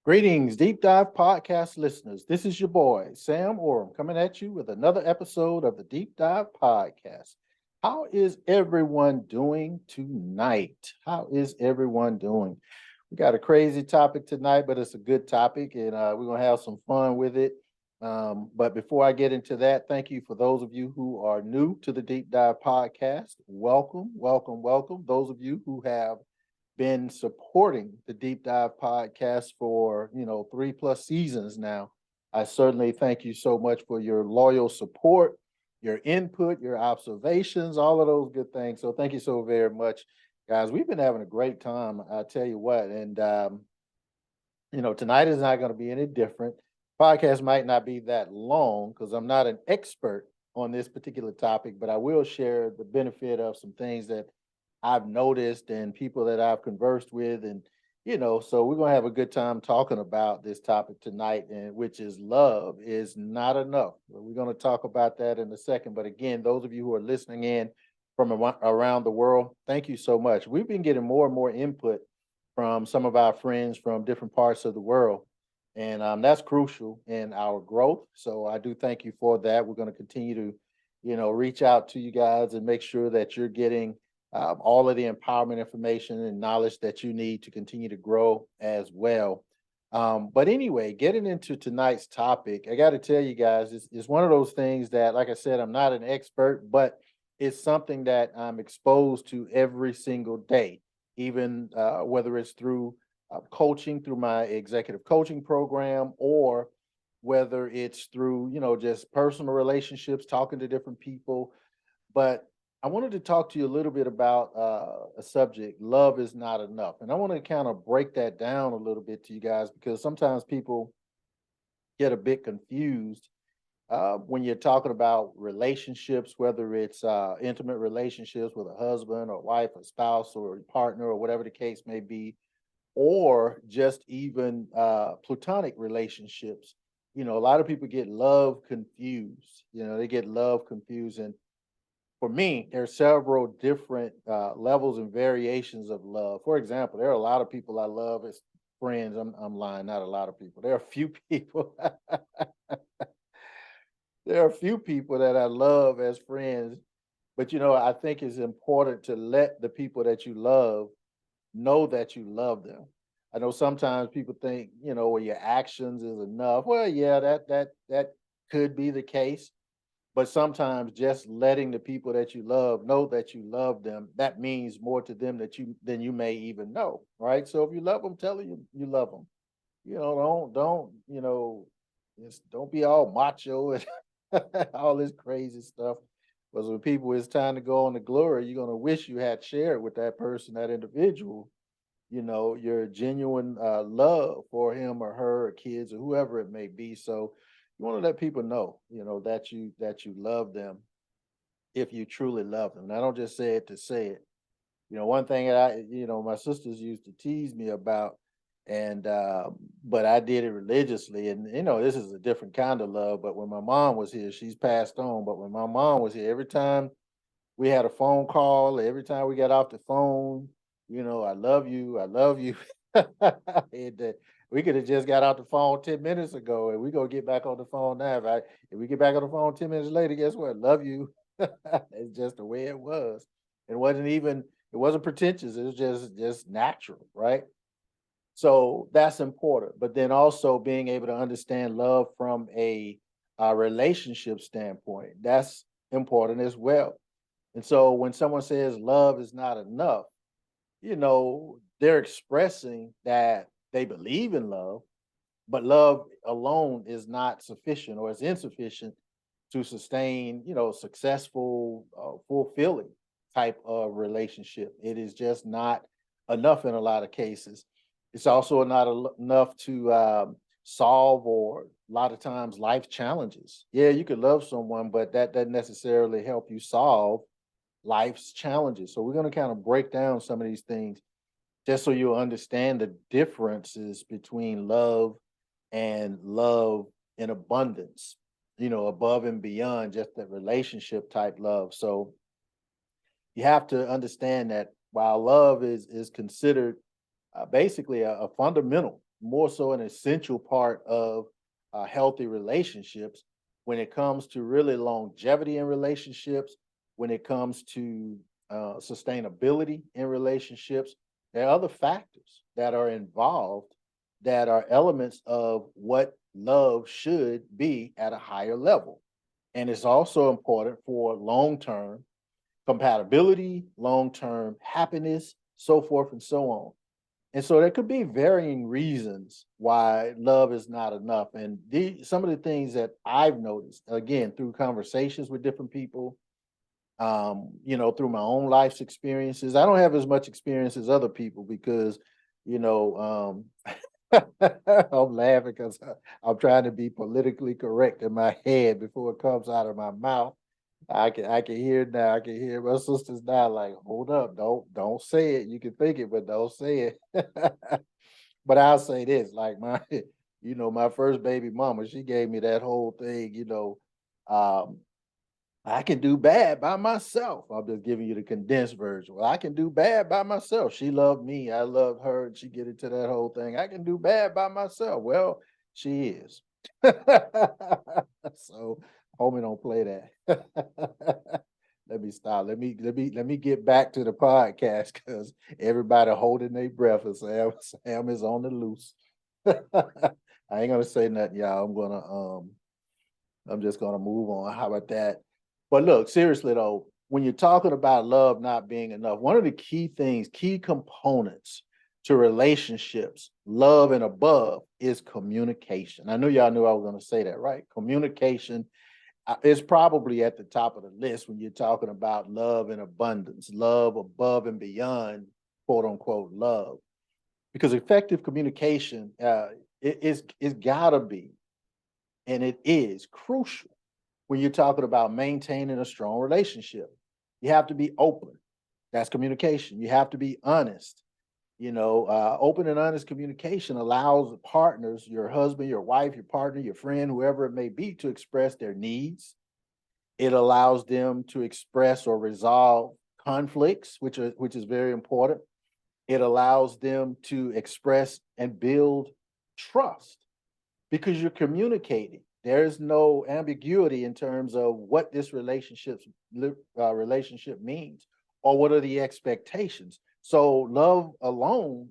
Greetings, Deep Dive Podcast listeners. This is your boy, Sam Orum, coming at you with another episode of the Deep Dive Podcast. How is everyone doing tonight? How is everyone doing? We got a crazy topic tonight, but it's a good topic, and we're going to have some fun with it. But before I get into that, thank you for those of you who are new to the Deep Dive Podcast. Welcome, welcome, welcome. Those of you who have been supporting the Deep Dive podcast for 3+ seasons now. I certainly thank you so much for your loyal support, your input, your observations, all of those good things. So thank you so very much, guys. We've been having a great time. I tell you what, and tonight is not going to be any different. Podcast might not be that long because I'm not an expert on this particular topic, but I will share the benefit of some things that I've noticed and people that I've conversed with. And, so we're going to have a good time talking about this topic tonight, and which is love is not enough. We're going to talk about that in a second. But again, those of you who are listening in from around the world, thank you so much. We've been getting more and more input from some of our friends from different parts of the world. And that's crucial in our growth. So I do thank you for that. We're going to continue to, reach out to you guys and make sure that you're getting all of the empowerment information and knowledge that you need to continue to grow as well. But anyway, getting into tonight's topic, I got to tell you guys, it's one of those things that, like I said, I'm not an expert, but it's something that I'm exposed to every single day, even whether it's through coaching, through my executive coaching program, or whether it's through, just personal relationships, talking to different people. But I wanted to talk to you a little bit about a subject, love is not enough. And I want to kind of break that down a little bit to you guys because sometimes people get a bit confused when you're talking about relationships, whether it's intimate relationships with a husband or wife, or spouse or partner, or whatever the case may be, or just even platonic relationships. A lot of people get love confused. They get love confused. And for me, there are several different levels and variations of love. For example, there are a lot of people I love as friends. I'm lying, not a lot of people. There are a few people. There are a few people that I love as friends, but I think it's important to let the people that you love know that you love them. I know sometimes people think, well, your actions is enough. Well, yeah, that could be the case. But sometimes just letting the people that you love know that you love them, that means more to them than you may even know, right? So if you love them, tell them you love them. Just don't be all macho and all this crazy stuff. Because when people, it's time to go on to glory, you're gonna wish you had shared with that person, that individual, your genuine love for him or her or kids or whoever it may be. So you want to let people know, that you love them if you truly love them. And I don't just say it to say it. One thing that my sisters used to tease me about, and but I did it religiously. And this is a different kind of love. But when my mom was here, she's passed on. But when my mom was here, every time we had a phone call, every time we got off the phone, I love you, I love you. and, we could have just got off the phone 10 minutes ago, and we gonna get back on the phone now. If we get back on the phone 10 minutes later, guess what? Love you. It's just the way it was. It wasn't pretentious. It was just natural, right? So that's important. But then also being able to understand love from a relationship standpoint, that's important as well. And so when someone says love is not enough, they're expressing that they believe in love, but love alone is not sufficient or is insufficient to sustain, successful, fulfilling type of relationship. It is just not enough in a lot of cases. It's also not enough to solve, or a lot of times, life challenges. Yeah, you could love someone, but that doesn't necessarily help you solve life's challenges. So we're going to kind of break down some of these things just so you'll understand the differences between love and love in abundance, above and beyond just that relationship type love. So you have to understand that while love is considered basically a fundamental, more so an essential part of healthy relationships when it comes to really longevity in relationships, when it comes to sustainability in relationships. There are other factors that are involved that are elements of what love should be at a higher level. And it's also important for long term compatibility, long term happiness, so forth and so on. And so there could be varying reasons why love is not enough. And some of the things that I've noticed, again, through conversations with different people, through my own life's experiences. I don't have as much experience as other people because, you know, I'm laughing because I'm trying to be politically correct in my head before it comes out of my mouth. I can hear it now. I can hear my sisters now like, hold up, don't say it. You can think it, but don't say it. But I'll say this, like my first baby mama, she gave me that whole thing, um, I can do bad by myself. I'm just giving you the condensed version. Well, I can do bad by myself. She loved me. I loved her. And she get into that whole thing. I can do bad by myself. Well, she is. So homie, don't play that. Let me stop. Let me get back to the podcast because everybody holding their breath and Sam is on the loose. I ain't gonna say nothing, y'all. I'm just gonna move on. How about that? But look, seriously though, when you're talking about love not being enough, one of the key things, key components to relationships, love and above, is communication. I knew y'all knew I was going to say that, right? Communication is probably at the top of the list when you're talking about love and abundance, love above and beyond, quote unquote, love. Because effective communication is gotta be, and it is crucial when you're talking about maintaining a strong relationship. You have to be open. That's communication. You have to be honest. Open and honest communication allows partners, your husband, your wife, your partner, your friend, whoever it may be, to express their needs. It allows them to express or resolve conflicts, which is very important. It allows them to express and build trust because you're communicating. There's no ambiguity in terms of what this relationship means or what are the expectations. So love alone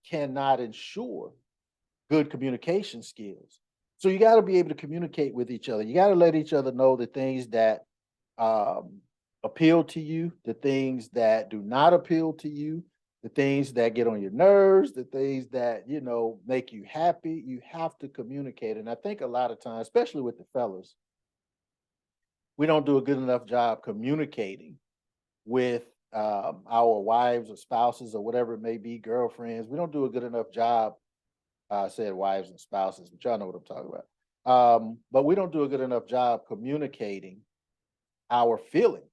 cannot ensure good communication skills. So you got to be able to communicate with each other. You got to let each other know the things that um, appeal to you, the things that do not appeal to you, the things that get on your nerves, the things that, make you happy. You have to communicate. And I think a lot of times, especially with the fellas, we don't do a good enough job communicating with our wives or spouses or whatever it may be, girlfriends. We don't do a good enough job. I said wives and spouses, but y'all know what I'm talking about. But we don't do a good enough job communicating our feelings.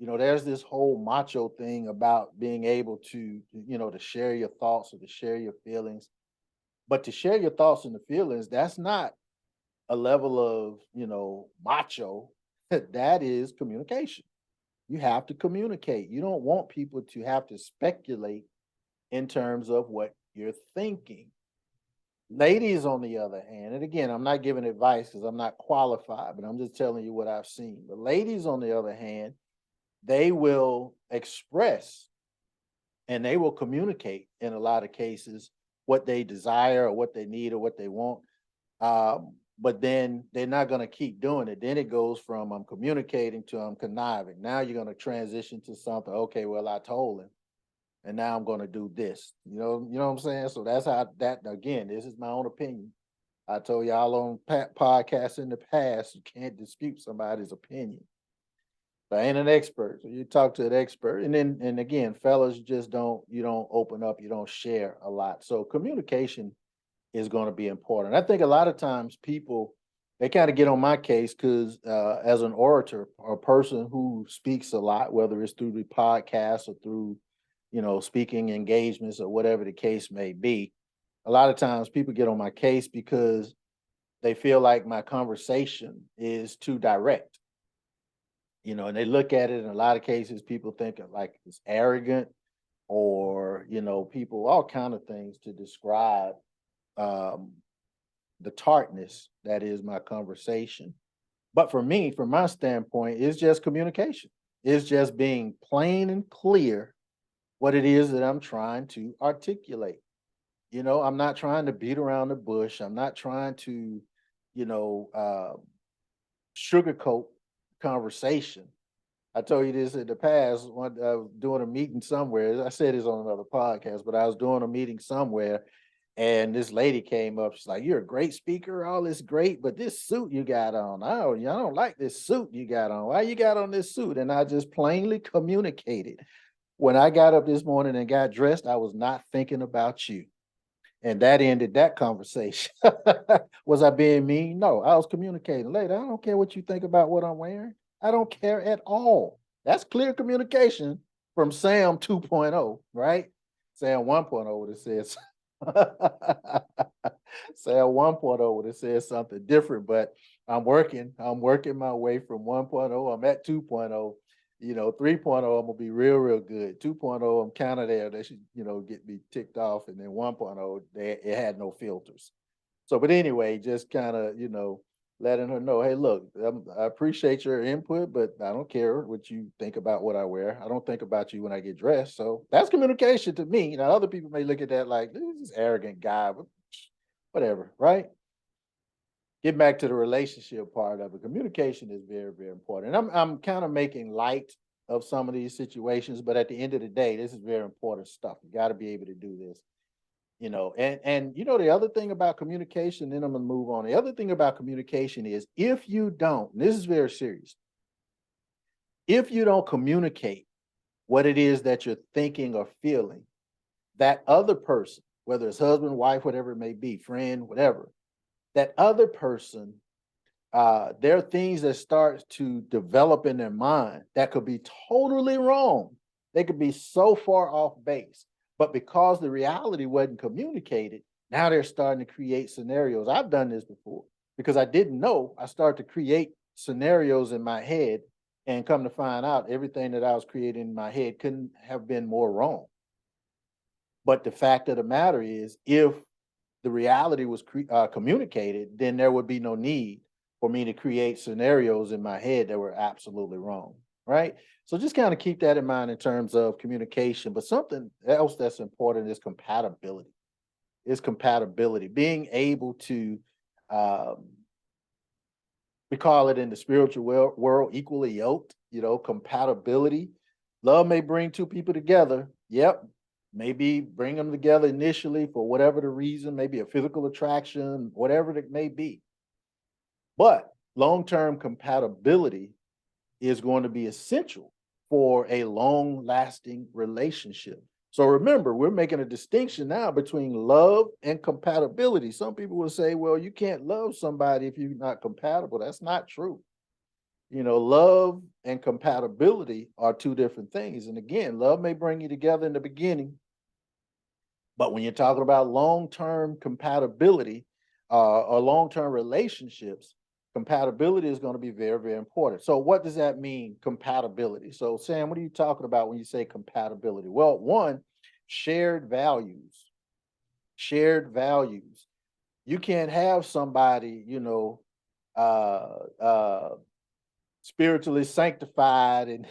There's this whole macho thing about being able to share your thoughts or to share your feelings. But to share your thoughts and the feelings, that's not a level of, macho. That is communication. You have to communicate. You don't want people to have to speculate in terms of what you're thinking. Ladies, on the other hand, and again, I'm not giving advice because I'm not qualified, but I'm just telling you what I've seen. The ladies, on the other hand, they will express and they will communicate in a lot of cases what they desire or what they need or what they want. But then they're not going to keep doing it. Then it goes from I'm communicating to I'm conniving. Now you're going to transition to something. Okay, well, I told him, and now I'm going to do this. You know what I'm saying? So that's how that. Again, this is my own opinion. I told y'all on podcasts in the past, you can't dispute somebody's opinion. I ain't an expert. So you talk to an expert. And again, fellas, you don't open up, you don't share a lot. So communication is going to be important. I think a lot of times people, they kind of get on my case because as an orator or a person who speaks a lot, whether it's through the podcast or through, speaking engagements or whatever the case may be, a lot of times people get on my case because they feel like my conversation is too direct. And they look at it in a lot of cases, people think of like it's arrogant or, people, all kind of things to describe um, the tartness that is my conversation. But for me, from my standpoint, it's just communication. It's just being plain and clear what it is that I'm trying to articulate. I'm not trying to beat around the bush. I'm not trying to, you know, sugarcoat conversation. I told you this in the past when I was doing a meeting somewhere. I said this on another podcast, but I was doing a meeting somewhere and this lady came up. She's like, "You're a great speaker, all this great, but this suit you got on, I don't like this suit you got on. Why you got on this suit?" And I just plainly communicated. When I got up this morning and got dressed, I was not thinking about you. And that ended that conversation. Was I being mean? No, I was communicating. Later, I don't care what you think about what I'm wearing. I don't care at all. That's clear communication from Sam 2.0, right? Sam 1.0 would have said Sam 1.0 would have said something different, but I'm working my way from 1.0. I'm at 2.0. 3.0, I'm gonna be real, real good. 2.0, I'm kind of there. They should, get me ticked off. And then 1.0, it had no filters. So, but anyway, just kind of, letting her know, hey, look, I appreciate your input, but I don't care what you think about what I wear. I don't think about you when I get dressed. So that's communication to me. Now, other people may look at that like this is arrogant guy, but whatever, right? Get back to the relationship part of it. Communication is very, very important. And I'm kind of making light of some of these situations, but at the end of the day, this is very important stuff. You got to be able to do this, and the other thing about communication, then I'm gonna move on. The other thing about communication is if you don't, and this is very serious, if you don't communicate what it is that you're thinking or feeling, that other person, whether it's husband, wife, whatever it may be, friend, whatever, that other person, there are things that start to develop in their mind that could be totally wrong. They could be so far off base, but because the reality wasn't communicated, now they're starting to create scenarios. I've done this before because I didn't know. I started to create scenarios in my head, and come to find out, everything that I was creating in my head couldn't have been more wrong. But the fact of the matter is, if the reality was communicated, then there would be no need for me to create scenarios in my head that were absolutely wrong, right? So just kind of keep that in mind in terms of communication. But something else that's important is compatibility. Is compatibility, being able to, um, we call it in the spiritual world, equally yoked. Compatibility. Love may bring two people together. Yep, maybe bring them together initially for whatever the reason, maybe a physical attraction, whatever it may be. But long-term compatibility is going to be essential for a long-lasting relationship. So remember, we're making a distinction now between love and compatibility. Some people will say, well, you can't love somebody if you're not compatible. That's not true. Love and compatibility are two different things. And again, love may bring you together in the beginning, but when you're talking about long-term compatibility, or long-term relationships, compatibility is going to be very, very important. So what does that mean, compatibility? So Sam, what are you talking about when you say compatibility? Well, one, shared values. Shared values. You can't have somebody, uh, uh, spiritually sanctified and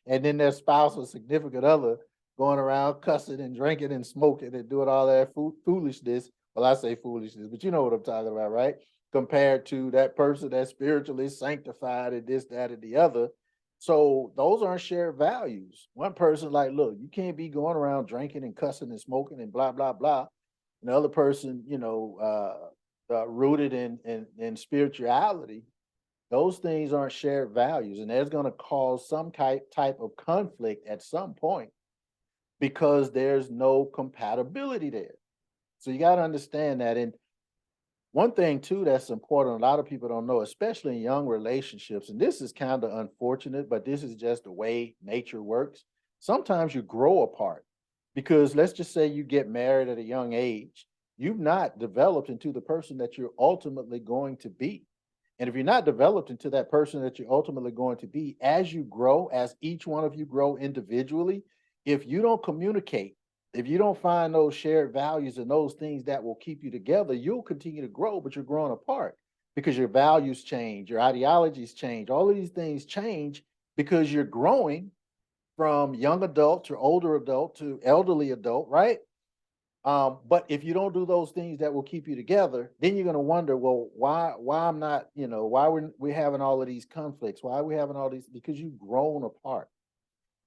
and then their spouse or significant other going around cussing and drinking and smoking and doing all that foolishness. Well, I say foolishness, but you know what I'm talking about, right? Compared to that person that's spiritually sanctified and this, that, and the other. So those aren't shared values. One person like, look, you can't be going around drinking and cussing and smoking and blah, blah, blah. Another person, rooted in spirituality. Those things aren't shared values, and there's going to cause some type of conflict at some point because there's no compatibility there. So you got to understand that. And one thing too that's important, a lot of people don't know, especially in young relationships, and this is kind of unfortunate, but this is just the way nature works. Sometimes you grow apart because let's just say you get married at a young age. You've not developed into the person that you're ultimately going to be. And if you're not developed into that person that you're ultimately going to be, as you grow, as each one of you grow individually, if you don't communicate If you don't find those shared values and those things that will keep you together, you'll continue to grow, but you're growing apart because your values change, your ideologies change, all of these things change because you're growing from young adult to older adult to elderly adult, right? But if you don't do those things that will keep you together, then you're going to wonder, well, why I'm not, why we're having all of these conflicts? Why are we having all these? Because you've grown apart.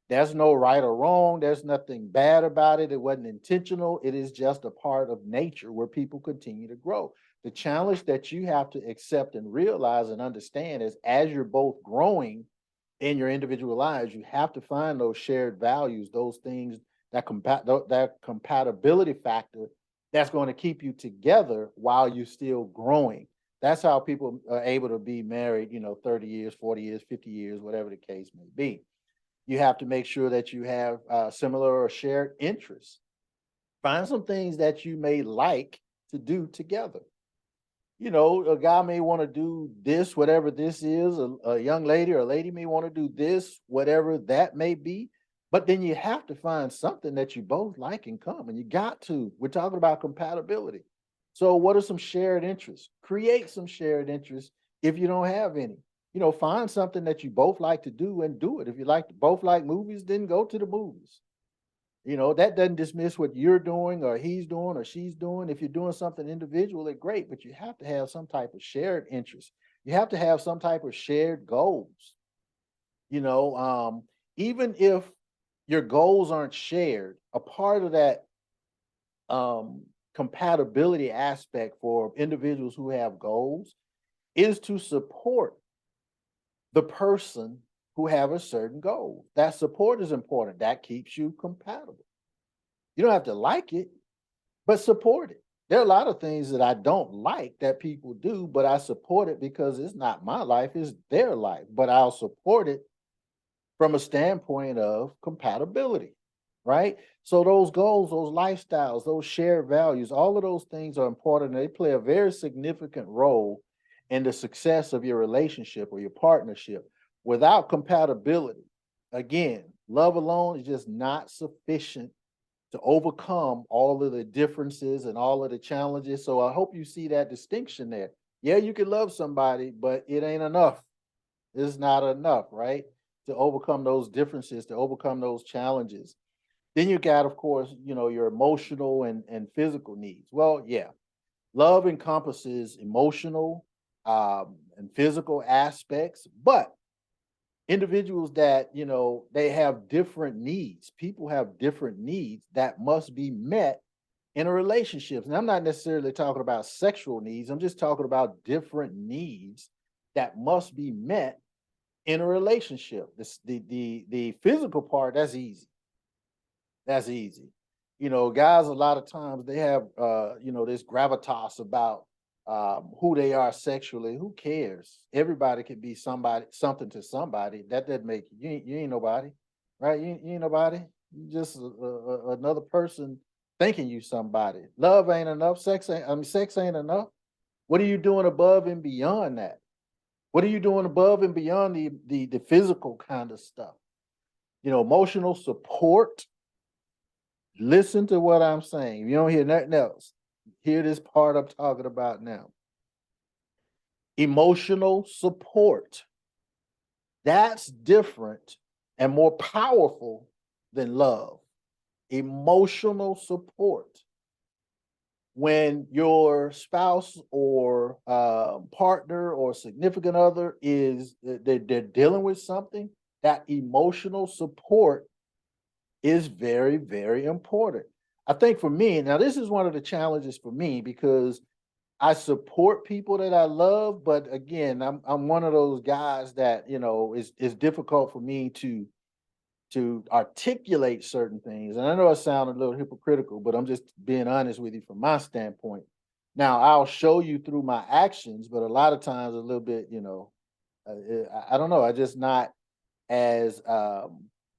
There's no right or wrong. There's nothing bad about it. It wasn't intentional. It is just a part of nature where people continue to grow. The challenge that you have to accept and realize and understand is as you're both growing in your individual lives, you have to find those shared values, those things that compatibility factor that's going to keep you together while you're still growing. That's how people are able to be married, 30 years, 40 years, 50 years, whatever the case may be. You have to make sure that you have similar or shared interests. Find some things that you may like to do together. A guy may want to do this, whatever this is. A young lady or a lady may want to do this, whatever that may be. But then you have to find something that you both like in common. You got to. We're talking about compatibility. So, what are some shared interests? Create some shared interests if you don't have any. Find something that you both like to do and do it. If you both like movies, then go to the movies. That doesn't dismiss what you're doing or he's doing or she's doing. If you're doing something individually, great, but you have to have some type of shared interest. You have to have some type of shared goals. You know, um, Even if your goals aren't shared, a part of that um, compatibility aspect for individuals who have goals is to support the person who have a certain goal. That support is important. That keeps you compatible. You don't have to like it, but support it. There are a lot of things that I don't like that people do, but I support it because it's not my life, it's their life. But I'll support it from a standpoint of compatibility, right? So those goals, those lifestyles, those shared values, all of those things are important. They play a very significant role in the success of your relationship or your partnership. Without compatibility, again, love alone is just not sufficient to overcome all of the differences and all of the challenges. So I hope you see that distinction there. Yeah, you can love somebody, but it ain't enough. It's not enough, right? To overcome those differences, to overcome those challenges. Then you got, of course, your emotional and physical needs. Well, yeah, love encompasses emotional and physical aspects, but individuals that they have different needs, people have different needs that must be met in a relationship. And I'm not necessarily talking about sexual needs, I'm just talking about different needs that must be met in a relationship. The physical part, that's easy. That's easy. Guys, a lot of times they have this gravitas about who they are sexually. Who cares? Everybody can be somebody, something to somebody. That doesn't make you ain't nobody, right? You ain't nobody. You just another person thinking you somebody. Love ain't enough. Sex ain't enough. What are you doing above and beyond that? What are you doing above and beyond the physical kind of stuff? Emotional support. Listen to what I'm saying. If you don't hear nothing else, hear this part I'm talking about now. Emotional support. That's different and more powerful than love. Emotional support. When your spouse or partner or significant other they're dealing with something, that emotional support is very, very important. I think for me, now this is one of the challenges for me because I support people that I love, but again, I'm one of those guys that is difficult for me to articulate certain things. And I know I sound a little hypocritical, but I'm just being honest with you from my standpoint. Now, I'll show you through my actions, but a lot of times a little bit, I don't know. I just not as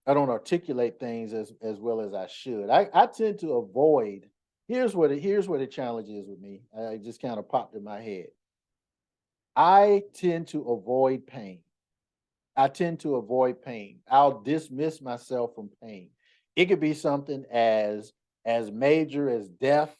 I don't articulate things as well as I should. I tend to avoid. Here's where the challenge is with me. I just kind of popped in my head. I tend to avoid pain. I tend to avoid pain. I'll dismiss myself from pain. It could be something as as major as death,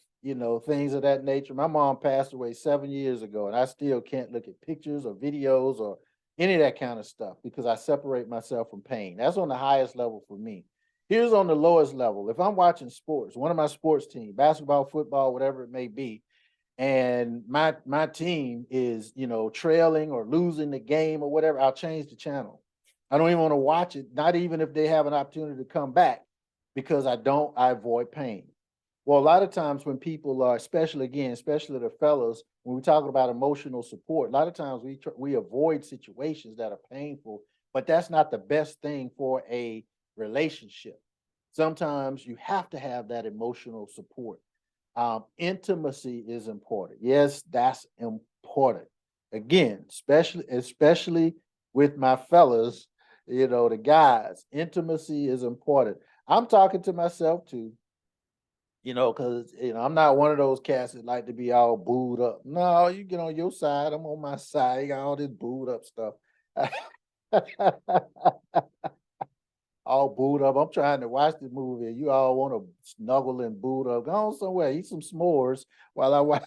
things of that nature. My mom passed away 7 years ago, and I still can't look at pictures or videos or any of that kind of stuff because I separate myself from pain. That's on the highest level for me. Here's on the lowest level. If I'm watching sports, one of my sports teams, basketball, football, whatever it may be, and my team is, trailing or losing the game or whatever, I'll change the channel. I don't even want to watch it, not even if they have an opportunity to come back, because I avoid pain. Well, a lot of times when people are, especially the fellas, when we're talking about emotional support, a lot of times we avoid situations that are painful, but that's not the best thing for a relationship. Sometimes you have to have that emotional support. Intimacy is important. Yes, that's important. Again, especially with my fellas, the guys, intimacy is important. I'm talking to myself too, because I'm not one of those cats that like to be all booed up. No, you get on your side, I'm on my side. You got all this booed up stuff. All booed up. I'm trying to watch the movie. You all want to snuggle and boot up. Go on somewhere, eat some s'mores while I watch.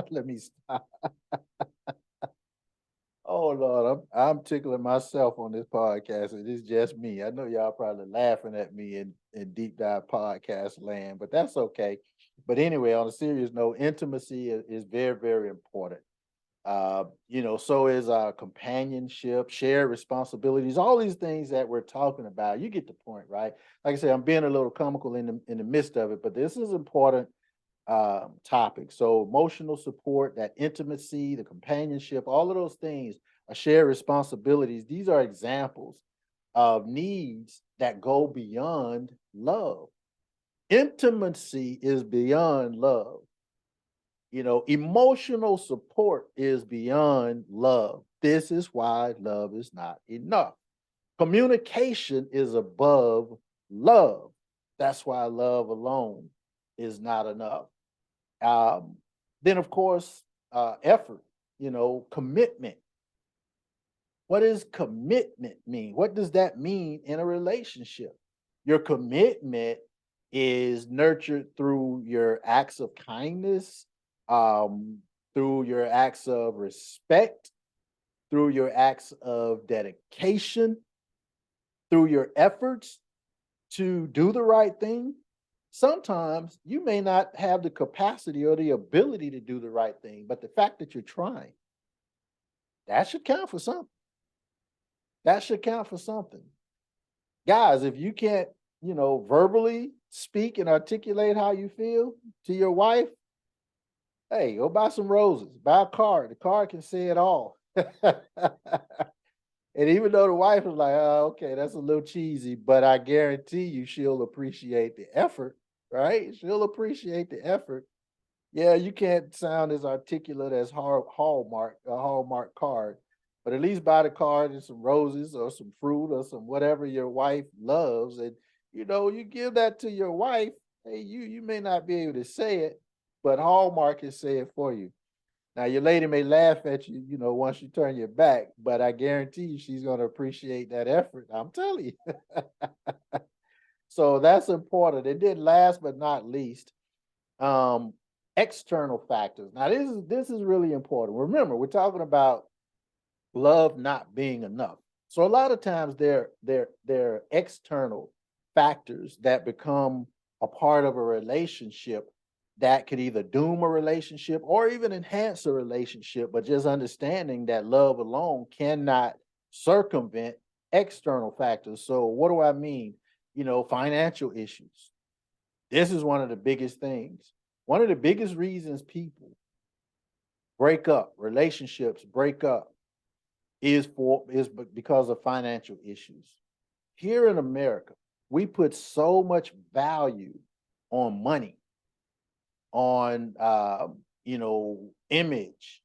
Let me stop. Oh Lord, I'm tickling myself on this podcast, and it's just me. I know y'all probably laughing at me in deep dive podcast land, but that's okay. But anyway, on a serious note, intimacy is very, very important. So is companionship, shared responsibilities, all these things that we're talking about. You get the point, right? Like I said, I'm being a little comical in the midst of it, but this is important topic. So emotional support, that intimacy, the companionship, all of those things are shared responsibilities. These are examples of needs that go beyond love. Intimacy is beyond love. Emotional support is beyond love. This is why love is not enough. Communication is above love. That's why love alone is not enough. Um, then, of course, effort, commitment. What does commitment mean? What does that mean in a relationship? Your commitment is nurtured through your acts of kindness, um, through your acts of respect, through your acts of dedication, through your efforts to do the right thing. Sometimes you may not have the capacity or the ability to do the right thing, but the fact that you're trying, that should count for something. That should count for something. Guys, if you can't, verbally speak and articulate how you feel to your wife, hey, go buy some roses, buy a card. The card can say it all. And even though the wife is like, oh, okay, that's a little cheesy, but I guarantee you she'll appreciate the effort, right? She'll appreciate the effort. Yeah, you can't sound as articulate as a Hallmark card, but at least buy the card and some roses or some fruit or some whatever your wife loves, and you give that to your wife. Hey, you may not be able to say it, but Hallmark can say it for you. Now your lady may laugh at you, once you turn your back, but I guarantee you she's going to appreciate that effort. I'm telling you. So that's important. And then last but not least, um, external factors. Now this is really important. Remember, we're talking about love not being enough. So a lot of times there are external factors that become a part of a relationship that could either doom a relationship or even enhance a relationship. But just understanding that love alone cannot circumvent external factors. So what do I mean? Financial issues. This is one of the biggest things. One of the biggest reasons people break up, relationships break up, is because of financial issues. Here in America, we put so much value on money, on image,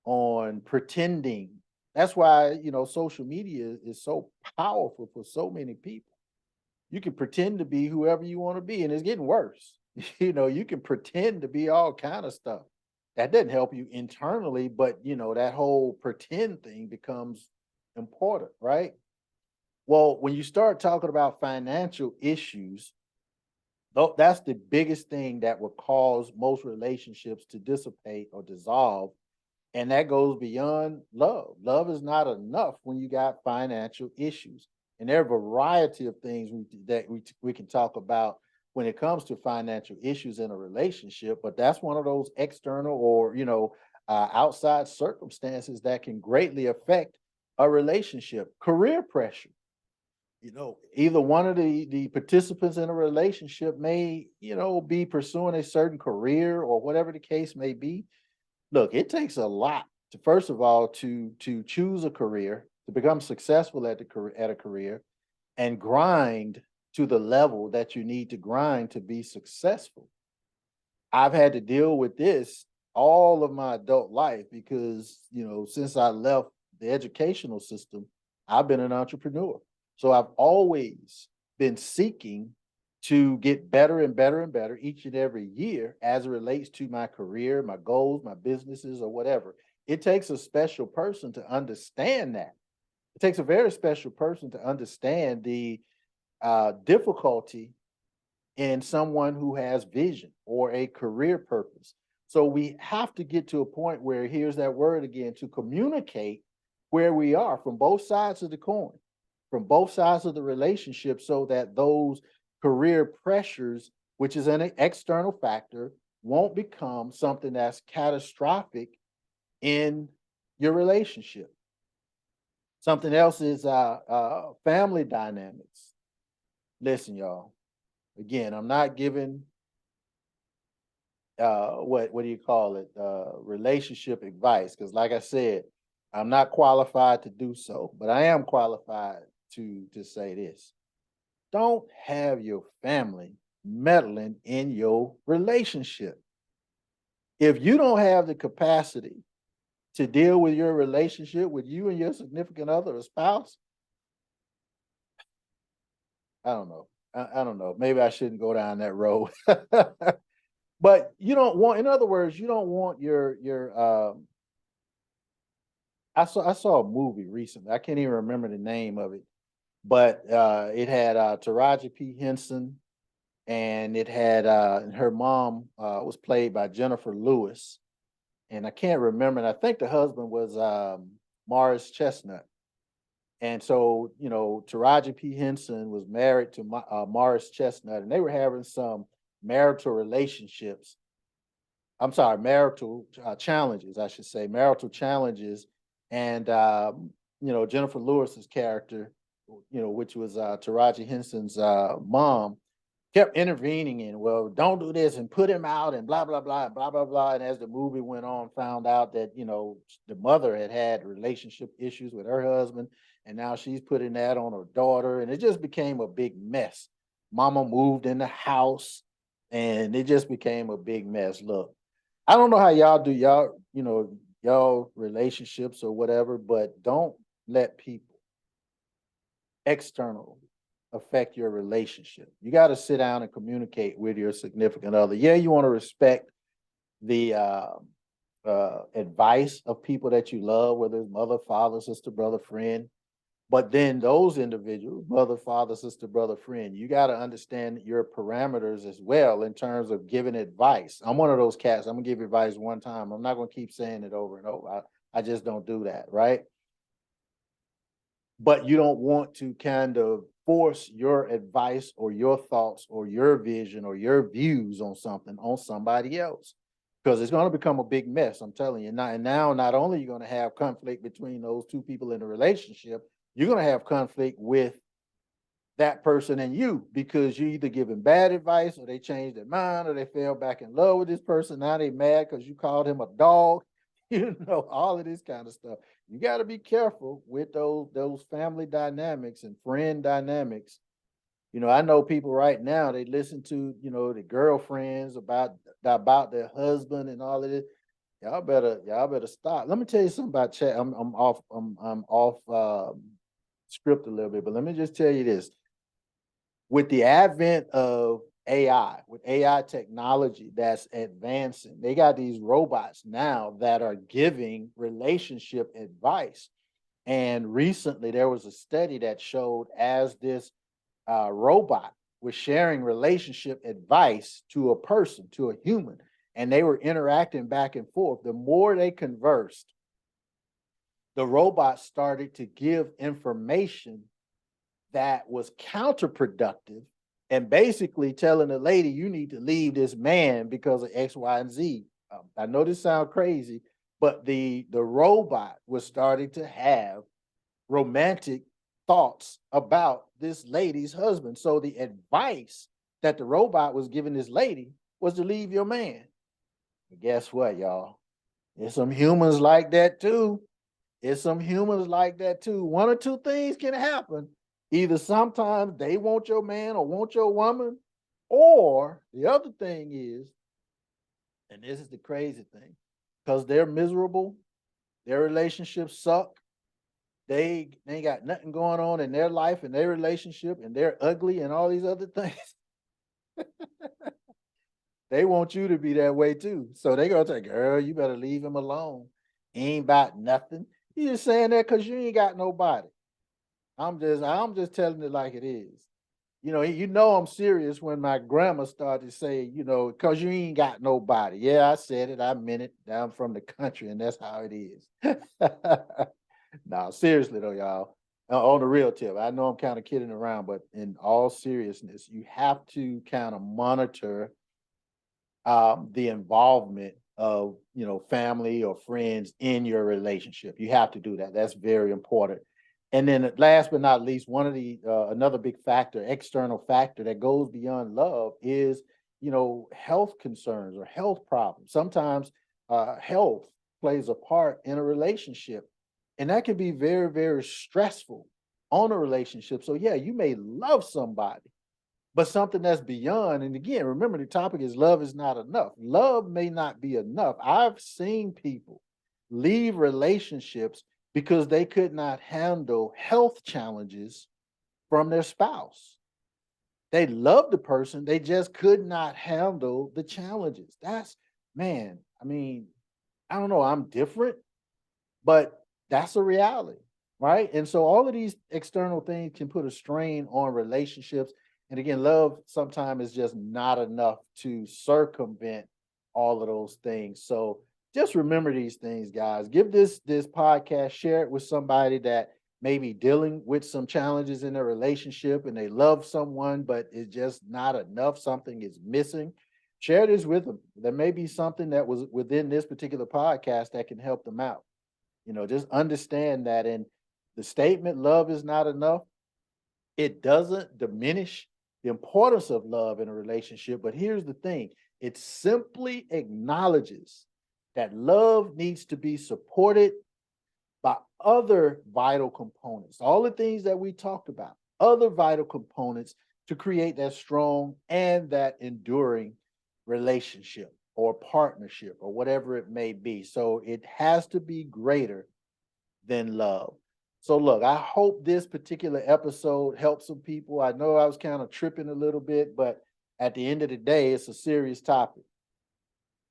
on pretending. That's why social media is so powerful for so many people. You can pretend to be whoever you want to be, and it's getting worse. You can pretend to be all kind of stuff. That doesn't help you internally, but that whole pretend thing becomes important, right? Well, when you start talking about financial issues, That's the biggest thing that will cause most relationships to dissipate or dissolve. And that goes beyond love. Love is not enough when you got financial issues. And there are a variety of things we can talk about when it comes to financial issues in a relationship, but that's one of those external or, outside circumstances that can greatly affect a relationship. Career pressure. Either one of the participants in a relationship may, be pursuing a certain career or whatever the case may be. Look, it takes a lot to, first of all, to choose a career, to become successful at a career, and grind to the level that you need to grind to be successful. I've had to deal with this all of my adult life because, since I left the educational system, I've been an entrepreneur. So I've always been seeking to get better and better and better each and every year as it relates to my career, my goals, my businesses, or whatever. It takes a special person to understand that. It takes a very special person to understand the difficulty in someone who has vision or a career purpose. So we have to get to a point where, here's that word again, to communicate where we are from both sides of the coin, from both sides of the relationship, so that those career pressures, which is an external factor, won't become something that's catastrophic in your relationship. Something else is family dynamics. Listen, y'all. Again, I'm not giving what do you call it, relationship advice, because like I said, I'm not qualified to do so, but I am qualified to say this. Don't have your family meddling in your relationship. If you don't have the capacity to deal with your relationship with you and your significant other or spouse, I don't know. I don't know. Maybe I shouldn't go down that road. But you don't want, in other words, you don't want your I saw a movie recently. I can't even remember the name of it, but it had Taraji P. Henson, and it had her mom was played by Jennifer Lewis, and I can't remember. And I think the husband was Morris Chestnut. And so, Taraji P. Henson was married to Morris Chestnut, and they were having some marital relationships. I'm sorry, marital challenges, I should say, marital challenges. And, Jennifer Lewis's character, which was Taraji Henson's mom, kept intervening in, well, don't do this and put him out and blah, blah, blah, blah, blah, blah. And as the movie went on, found out that, the mother had relationship issues with her husband. And now she's putting that on her daughter. And it just became a big mess. Mama moved in the house and it just became a big mess. Look, I don't know how y'all do y'all relationships or whatever, but don't let people external affect your relationship. You got to sit down and communicate with your significant other. Yeah, you want to respect the advice of people that you love, whether it's mother, father, sister, brother, friend. But then those individuals, mother, father, sister, brother, friend, you got to understand your parameters as well in terms of giving advice. I'm one of those cats. I'm gonna give advice one time. I'm not gonna keep saying it over and over. I just don't do that, right? But you don't want to kind of force your advice or your thoughts or your vision or your views on something on somebody else, because it's going to become a big mess. I'm telling you now. And now, not only are you going to have conflict between those two people in a relationship, you're going to have conflict with that person and you, because you either giving bad advice or they changed their mind or they fell back in love with this person. Now they mad because you called him a dog. All of this kind of stuff. You got to be careful with those family dynamics and friend dynamics. I know people right now, they listen to, the girlfriends about their husband and all of this. Y'all better stop. Let me tell you something about chat. I'm off script a little bit, but let me just tell you this. With the advent of AI, with AI technology that's advancing, they got these robots now that are giving relationship advice. And recently there was a study that showed, as this robot was sharing relationship advice to a person, to a human, and they were interacting back and forth. The more they conversed, the robot started to give information that was counterproductive and basically telling the lady, you need to leave this man because of X, Y, and Z. I know this sounds crazy, but the robot was starting to have romantic thoughts about this lady's husband. So the advice that the robot was giving this lady was to leave your man. But guess what, y'all? There's some humans like that too. It's some humans like that too. One or two things can happen. Either sometimes they want your man or want your woman, or the other thing is, and this is the crazy thing, because they're miserable, their relationships suck, they ain't got nothing going on in their life and their relationship, and they're ugly and all these other things. They want you to be that way too. So they gonna say, girl, you better leave him alone. He ain't about nothing. You just saying that because you ain't got nobody. I'm just telling it like it is. You know I'm serious when my grandma started to say, because you ain't got nobody. Yeah, I said it. I meant it. I'm from the country, and that's how it is. No, seriously though, y'all. On the real tip, I know I'm kind of kidding around, but in all seriousness, you have to kind of monitor the involvement of family or friends in your relationship. You have to do that. That's very important. And then last but not least, one of the another big factor, external factor that goes beyond love is health concerns or health problems. Sometimes health plays a part in a relationship, and that can be very, very stressful on a relationship. So yeah, you may love somebody, but something that's beyond. And again, remember the topic is love is not enough. Love may not be enough. I've seen people leave relationships because they could not handle health challenges from their spouse. They loved the person, they just could not handle the challenges. Man, I mean, I don't know, I'm different, but that's a reality, right? And so all of these external things can put a strain on relationships. And again, love sometimes is just not enough to circumvent all of those things. So just remember these things, guys. Give this podcast, share it with somebody that may be dealing with some challenges in their relationship and they love someone, but it's just not enough. Something is missing. Share this with them. There may be something that was within this particular podcast that can help them out. Just understand that in the statement, love is not enough, it doesn't diminish the importance of love in a relationship. But here's the thing, it simply acknowledges that love needs to be supported by other vital components, all the things that we talked about, other vital components to create that strong and that enduring relationship or partnership or whatever it may be. So it has to be greater than love. So look, I hope this particular episode helps some people. I know I was kind of tripping a little bit, but at the end of the day, it's a serious topic.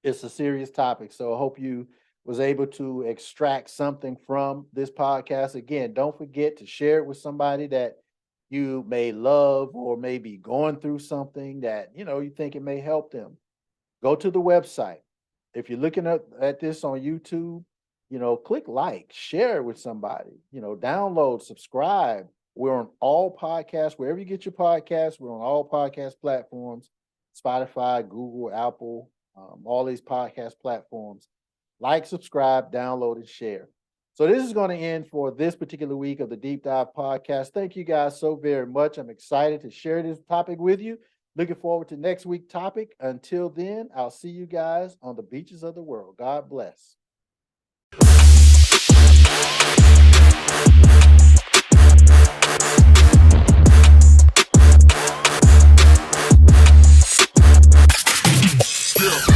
It's a serious topic. So I hope you was able to extract something from this podcast. Again, don't forget to share it with somebody that you may love or may be going through something that, you think it may help them. Go to the website. If you're looking at this on YouTube, click like, share it with somebody, download, subscribe. We're on all podcasts, wherever you get your podcasts. We're on all podcast platforms, Spotify, Google, Apple, all these podcast platforms. Like, subscribe, download, and share. So this is going to end for this particular week of the Deep Dive Podcast. Thank you guys so very much. I'm excited to share this topic with you. Looking forward to next week's topic. Until then, I'll see you guys on the beaches of the world. God bless. Yeah.